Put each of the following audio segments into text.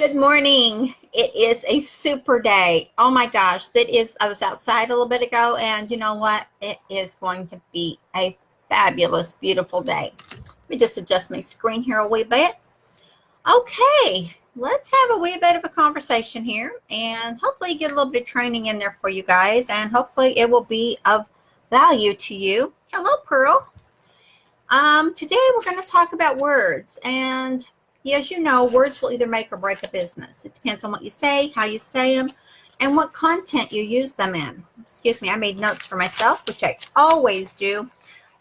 Good morning. It is a super day. Oh my gosh, I was outside a little bit ago, and you know what? It is going to be a fabulous, beautiful day. Let me just adjust my screen here a wee bit. Okay, let's have a wee bit of a conversation here, and hopefully get a little bit of training in there for you guys, and hopefully it will be of value to you. Hello, Pearl. Today we're going to talk about words, and as you know, words will either make or break a business. It depends on what you say, how you say them, and what content you use them in. Excuse me, I made notes for myself, which I always do.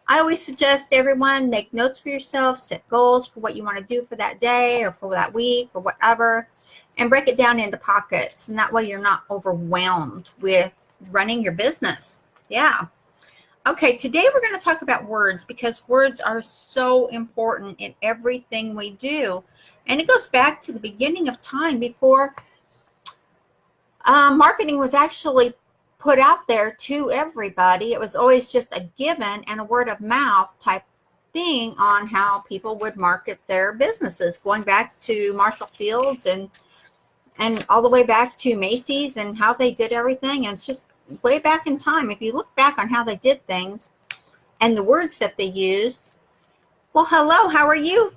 I always suggest everyone make notes for yourself, set goals for what you want to do for that day or for that week or whatever, and break it down into pockets. And that way you're not overwhelmed with running your business. Yeah. Okay, today we're going to talk about words because words are so important in everything we do. And it goes back to the beginning of time before marketing was actually put out there to everybody. It was always just a given and a word of mouth type thing on how people would market their businesses, going back to Marshall Fields and all the way back to Macy's and how they did everything. And it's just way back in time. If you look back on how they did things and the words that they used. Well, hello, how are you?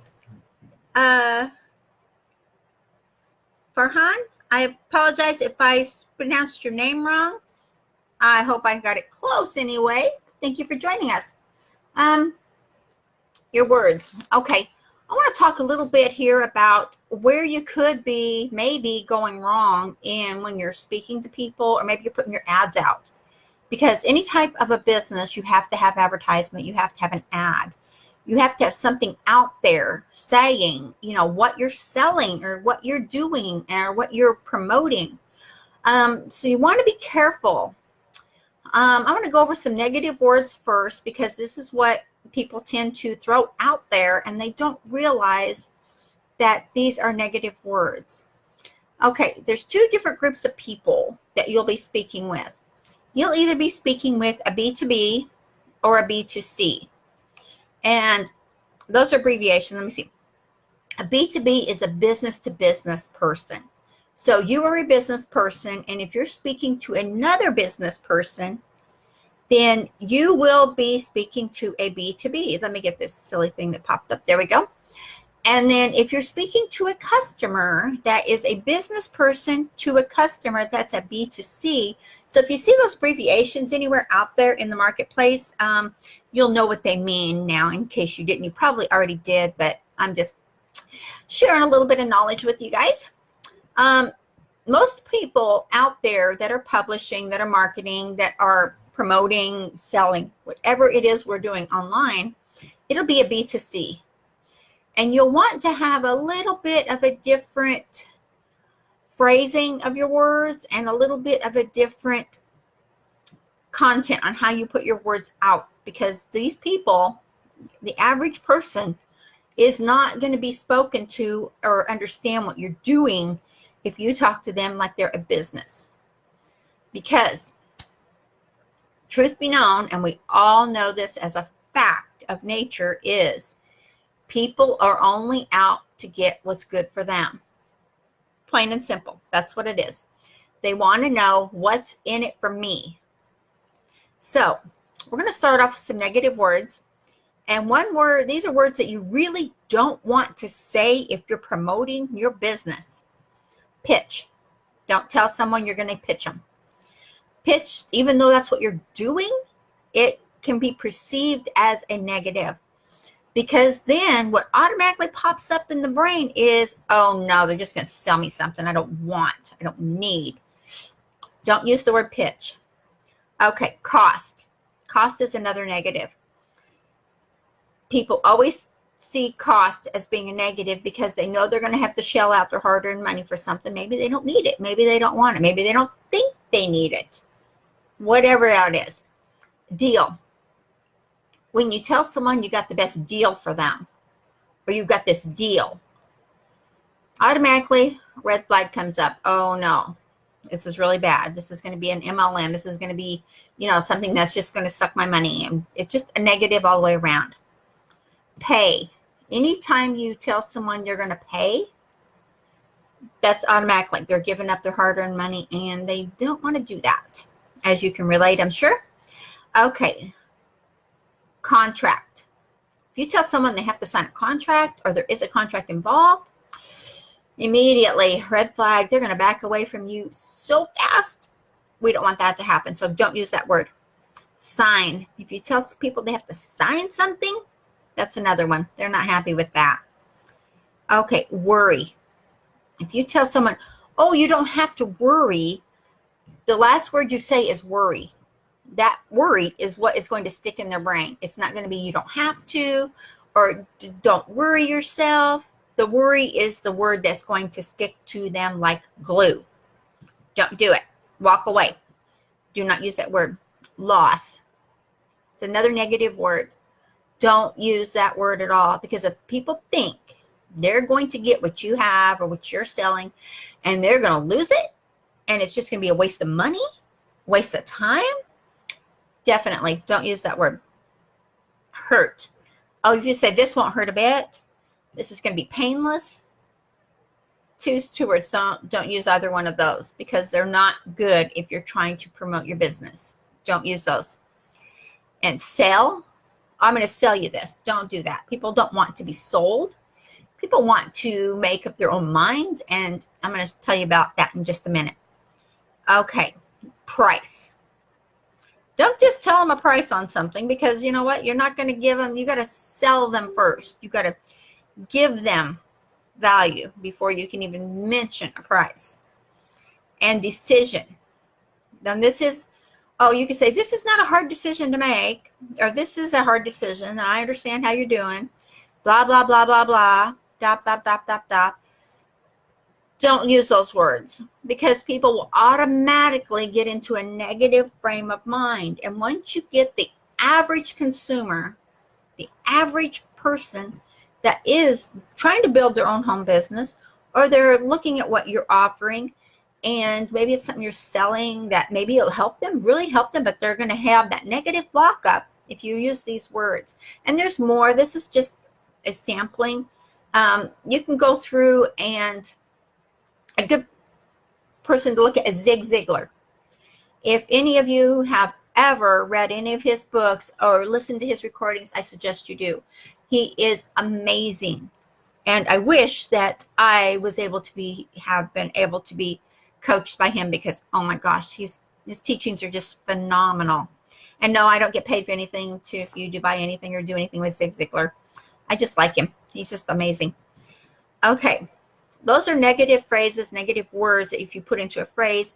Farhan, I apologize if I pronounced your name wrong. I hope I got it close anyway. Thank you for joining us. Your words. Okay. I want to talk a little bit here about where you could be maybe going wrong in when you're speaking to people, or maybe you're putting your ads out. Because any type of a business, you have to have advertisement, you have to have an ad. You have to have something out there saying, what you're selling or what you're doing or what you're promoting. So you want to be careful. I want to go over some negative words first because this is what people tend to throw out there and they don't realize that these are negative words. Okay, there's two different groups of people that you'll be speaking with. You'll either be speaking with a B2B or a B2C. And those are abbreviations. Let me see. A B2B is a business-to-business person. So you are a business person, and if you're speaking to another business person, then you will be speaking to a B2B. Let me get this silly thing that popped up. There we go. And then if you're speaking to a customer that is a business person to a customer, that's a B2C. So if you see those abbreviations anywhere out there in the marketplace, you'll know what they mean now. In case you didn't, you probably already did, but I'm just sharing a little bit of knowledge with you guys. Most people out there that are publishing, that are marketing, that are promoting, selling, whatever it is we're doing online, it'll be a B2C. And you'll want to have a little bit of a different phrasing of your words and a little bit of a different content on how you put your words out, because these people, the average person, is not going to be spoken to or understand what you're doing if you talk to them like they're a business. Because truth be known, and we all know this as a fact of nature, is people are only out to get what's good for them. Plain and simple. That's what it is. They want to know what's in it for me. So we're going to start off with some negative words. And one word, these are words that you really don't want to say if you're promoting your business. Pitch. Don't tell someone you're going to pitch them. Pitch, even though that's what you're doing, it can be perceived as a negative. Because then what automatically pops up in the brain is, oh no, they're just going to sell me something I don't want, I don't need. Don't use the word pitch. Okay, cost. Cost is another negative. People always see cost as being a negative because they know they're going to have to shell out their hard-earned money for something. Maybe they don't need it. Maybe they don't want it. Maybe they don't think they need it. Whatever that is. Deal. When you tell someone you got the best deal for them, or you've got this deal, automatically red flag comes up. Oh no, this is really bad. This is going to be an MLM. This is going to be, something that's just going to suck my money. And it's just a negative all the way around. Pay. Anytime you tell someone you're going to pay, That's automatic. Like they're giving up their hard-earned money and they don't want to do that. As you can relate, I'm sure. Okay. Contract. If you tell someone they have to sign a contract or there is a contract involved, immediately, red flag, they're going to back away from you so fast. We don't want that to happen. So don't use that word. Sign. If you tell people they have to sign something, that's another one. They're not happy with that. Okay, worry. If you tell someone, oh, you don't have to worry, the last word you say is worry. That worry is what is going to stick in their brain. It's not going to be you don't have to or don't worry yourself. The worry is the word that's going to stick to them like glue. Don't do it. Walk away. Do not use that word. Loss. It's another negative word. Don't use that word at all, because if people think they're going to get what you have or what you're selling and they're going to lose it and it's just going to be a waste of money, waste of time, definitely don't use that word. Hurt. Oh, if you say this won't hurt a bit, this is going to be painless, choose two words. Don't use either one of those because they're not good if you're trying to promote your business. Don't use those. And sell. I'm going to sell you this. Don't do that. People don't want to be sold. People want to make up their own minds, and I'm going to tell you about that in just a minute. Okay, price. Don't just tell them a price on something, because you know what? You're not going to give them, you got to sell them first. You got to give them value before you can even mention a price. And decision. Then this is, oh, you can say, this is not a hard decision to make, or this is a hard decision, and I understand how you're doing, blah, blah, blah, blah, blah, dot, dot, dot, dot, dot. Don't use those words, because people will automatically get into a negative frame of mind. And once you get the average consumer, the average person that is trying to build their own home business, or they're looking at what you're offering, and maybe it's something you're selling that maybe it'll help them, really help them, but they're going to have that negative lockup if you use these words. And there's more. This is just a sampling. You can go through, and a good person to look at is Zig Ziglar. If any of you have ever read any of his books or listened to his recordings, I suggest you do. He is amazing. And I wish that I was able to have been able to be coached by him, because, oh my gosh, his teachings are just phenomenal. And no, I don't get paid for anything if you do buy anything or do anything with Zig Ziglar. I just like him. He's just amazing. Okay. Those are negative phrases, negative words that if you put into a phrase,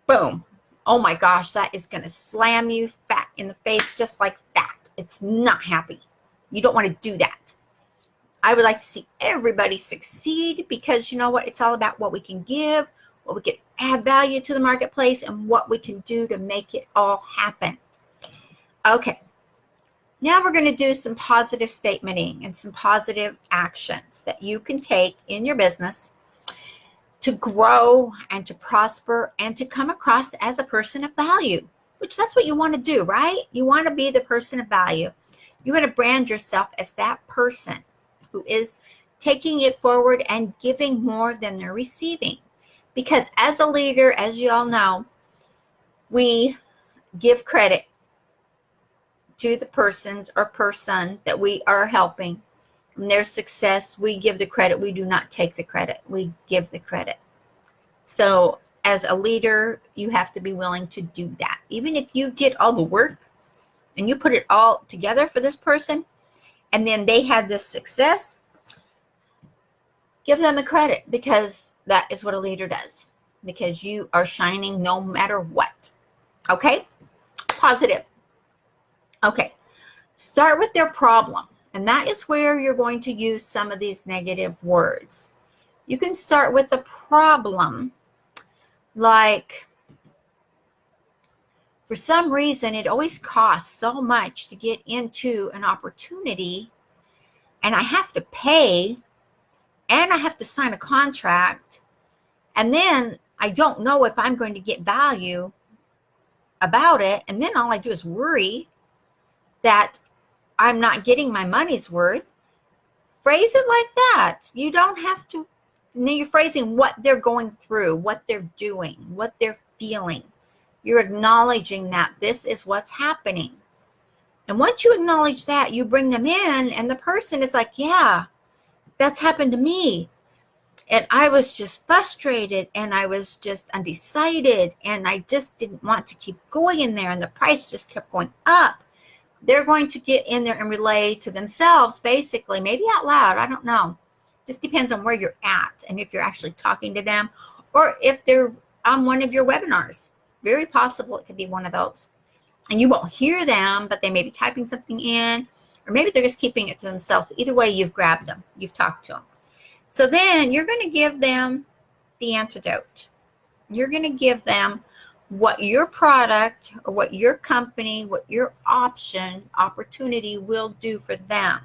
boom. Oh my gosh, that is going to slam you fat in the face just like that. It's not happy. You don't want to do that. I would like to see everybody succeed, because you know what? It's all about what we can give, what we can add value to the marketplace, and what we can do to make it all happen. Okay. Now we're going to do some positive statementing and some positive actions that you can take in your business to grow and to prosper and to come across as a person of value, which that's what you want to do, right? You want to be the person of value. You want to brand yourself as that person who is taking it forward and giving more than they're receiving. Because as a leader, as you all know, we give credit to the persons or person that we are helping. In their success, we give the credit. We do not take the credit. We give the credit. So as a leader, you have to be willing to do that. Even if you did all the work and you put it all together for this person, and then they had this success, give them the credit, because that is what a leader does, because you are shining no matter what. Okay? Positive. Okay, start with their problem, and that is where you're going to use some of these negative words. You can start with the problem, like, for some reason, it always costs so much to get into an opportunity, and I have to pay, and I have to sign a contract, and then I don't know if I'm going to get value about it, and then all I do is worry that I'm not getting my money's worth. Phrase it like that. You don't have to and then you're phrasing what they're going through, what they're doing, what they're feeling. You're acknowledging that this is what's happening. And once you acknowledge that, you bring them in, and the person is like, yeah, that's happened to me. And I was just frustrated, and I was just undecided, and I just didn't want to keep going in there, and the price just kept going up. They're going to get in there and relay to themselves, basically, maybe out loud, I don't know. Just depends on where you're at and if you're actually talking to them, or if they're on one of your webinars. Very possible it could be one of those. And you won't hear them, but they may be typing something in, or maybe they're just keeping it to themselves. But either way, you've grabbed them. You've talked to them. So then you're going to give them the antidote. You're going to give them what your product or what your company, what your opportunity will do for them.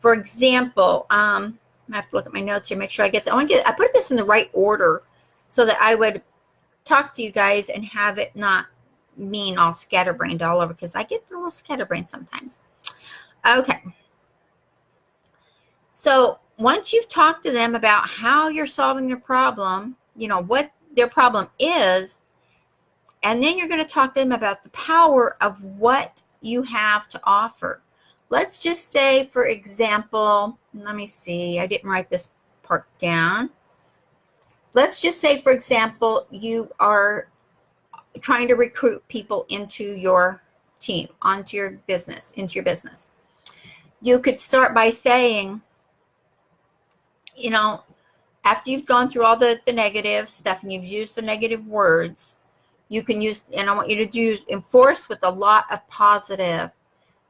For example, I have to look at my notes here, make sure I get that. I put this in the right order so that I would talk to you guys and have it not mean all scatterbrained all over, because I get a little scatterbrained sometimes. Okay. So once you've talked to them about how you're solving their problem, what their problem is, and then you're going to talk to them about the power of what you have to offer. Let's just say, for example, let me see, I didn't write this part down. Let's just say, for example, you are trying to recruit people into your team, into your business. You could start by saying, after you've gone through all the negative stuff and you've used the negative words, you can use, and I want you to enforce with a lot of positive.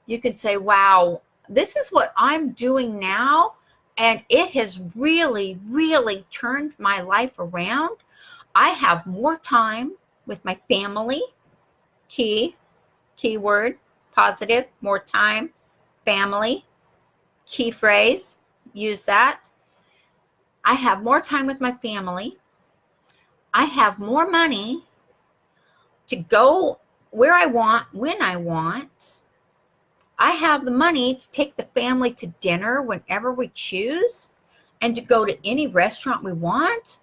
You can say, wow, this is what I'm doing now, and it has really, really turned my life around. I have more time with my family. Keyword, positive, more time, family, key phrase, use that. I have more time with my family. I have more money to go where I want, when I want. I have the money to take the family to dinner whenever we choose and to go to any restaurant we want.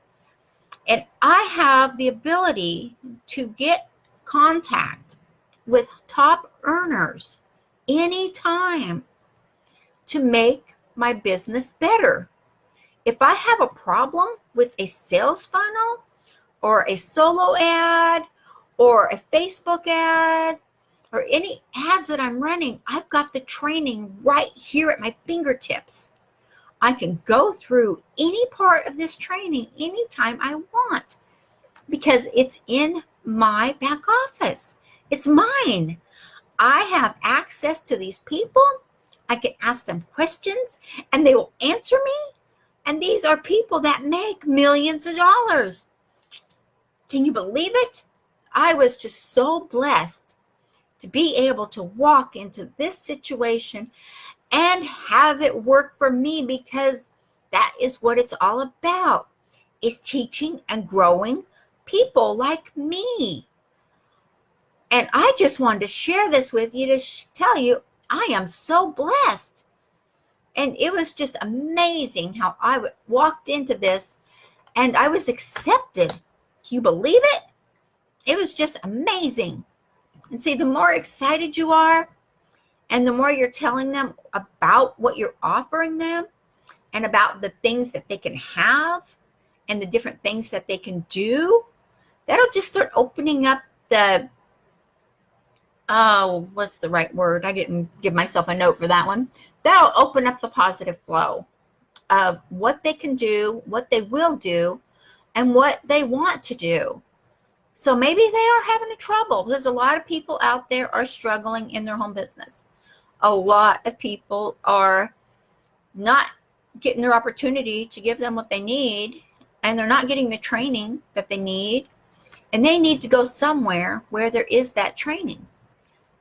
And I have the ability to get contact with top earners anytime to make my business better. If I have a problem with a sales funnel or a solo ad or a Facebook ad or any ads that I'm running, I've got the training right here at my fingertips. I can go through any part of this training anytime I want because it's in my back office. It's mine. I have access to these people. I can ask them questions and they will answer me. And these are people that make millions of dollars. Can you believe it? I was just so blessed to be able to walk into this situation and have it work for me, because that is what it's all about, is teaching and growing people like me. And I just wanted to share this with you to tell you I am so blessed. And it was just amazing how I walked into this and I was accepted. Can you believe it? It was just amazing. And see, the more excited you are and the more you're telling them about what you're offering them and about the things that they can have and the different things that they can do, that'll just start opening up the, what's the right word? I didn't give myself a note for that one. That'll open up the positive flow of what they can do, what they will do, and what they want to do. So maybe they are having a trouble because a lot of people out there are struggling in their home business. A lot of people are not getting their opportunity to give them what they need, and they're not getting the training that they need, and they need to go somewhere where there is that training.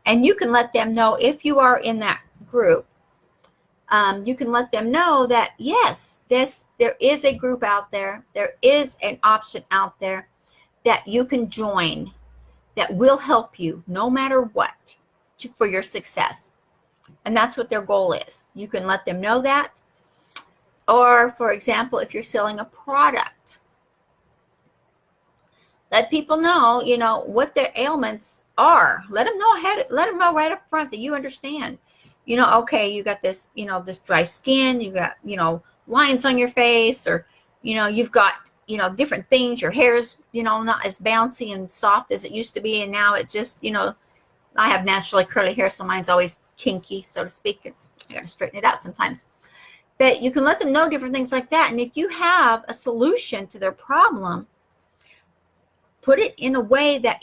And you can let them know, if you are in that group, you can let them know that, yes, there is a group out there. There is an option out there that you can join that will help you no matter what for your success. And that's what their goal is. You can let them know that. Or, for example, if you're selling a product, let people know, what their ailments are. Let them know ahead. Let them know right up front that you understand. Okay, you got this, this dry skin. You got, lines on your face, or, you've got, different things. Your hair's, not as bouncy and soft as it used to be, and now it's just, I have naturally curly hair, so mine's always kinky, so to speak. I got to straighten it out sometimes. But you can let them know different things like that. And if you have a solution to their problem, put it in a way that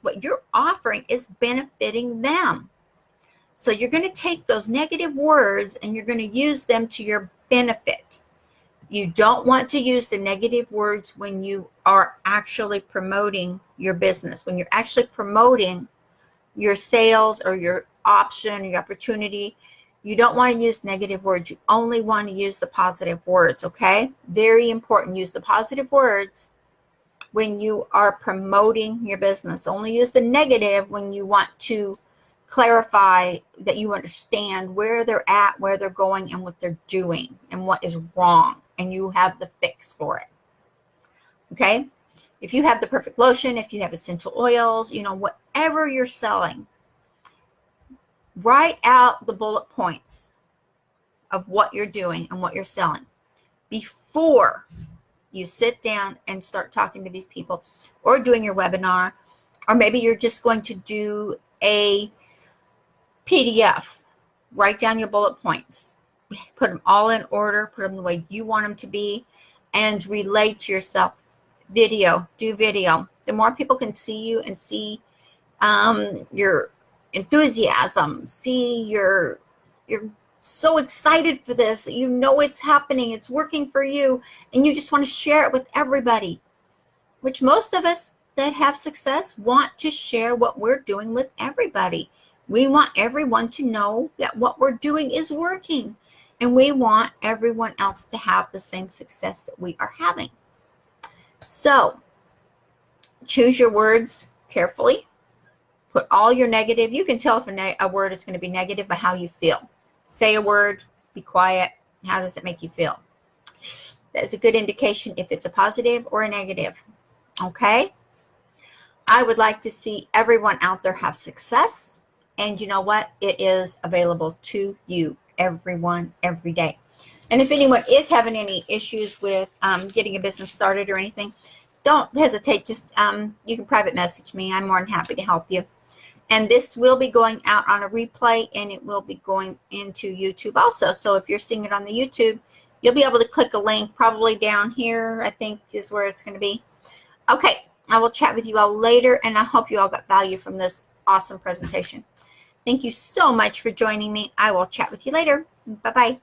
what you're offering is benefiting them. So you're going to take those negative words and you're going to use them to your benefit. You don't want to use the negative words when you are actually promoting your business, when you're actually promoting your sales or your option or your opportunity. You don't want to use negative words. You only want to use the positive words, okay? Very important. Use the positive words when you are promoting your business. Only use the negative when you want to clarify that you understand where they're at, where they're going, and what they're doing, and what is wrong, and you have the fix for it. Okay? If you have the perfect lotion, if you have essential oils, whatever you're selling, write out the bullet points of what you're doing and what you're selling before you sit down and start talking to these people, or doing your webinar, or maybe you're just going to do a PDF. Write down your bullet points. Put them all in order. Put them the way you want them to be, and relate to yourself. Do video. The more people can see you and see your enthusiasm, see you're so excited for this, it's happening, it's working for you, and you just want to share it with everybody, which most of us that have success want to share what we're doing with everybody. We want everyone to know that what we're doing is working, and we want everyone else to have the same success that we are having. So choose your words carefully. Put all your negative. You can tell if a word is going to be negative by how you feel. Say a word, be quiet. How does it make you feel? That is a good indication if it's a positive or a negative. Okay? I would like to see everyone out there have success. And you know what? It is available to you, everyone, every day. And if anyone is having any issues with getting a business started or anything, don't hesitate. Just you can private message me. I'm more than happy to help you. And this will be going out on a replay, and it will be going into YouTube also. So if you're seeing it on the YouTube, you'll be able to click a link probably down here, I think is where it's going to be. Okay, I will chat with you all later, and I hope you all got value from this awesome presentation. Thank you so much for joining me. I will chat with you later. Bye-bye.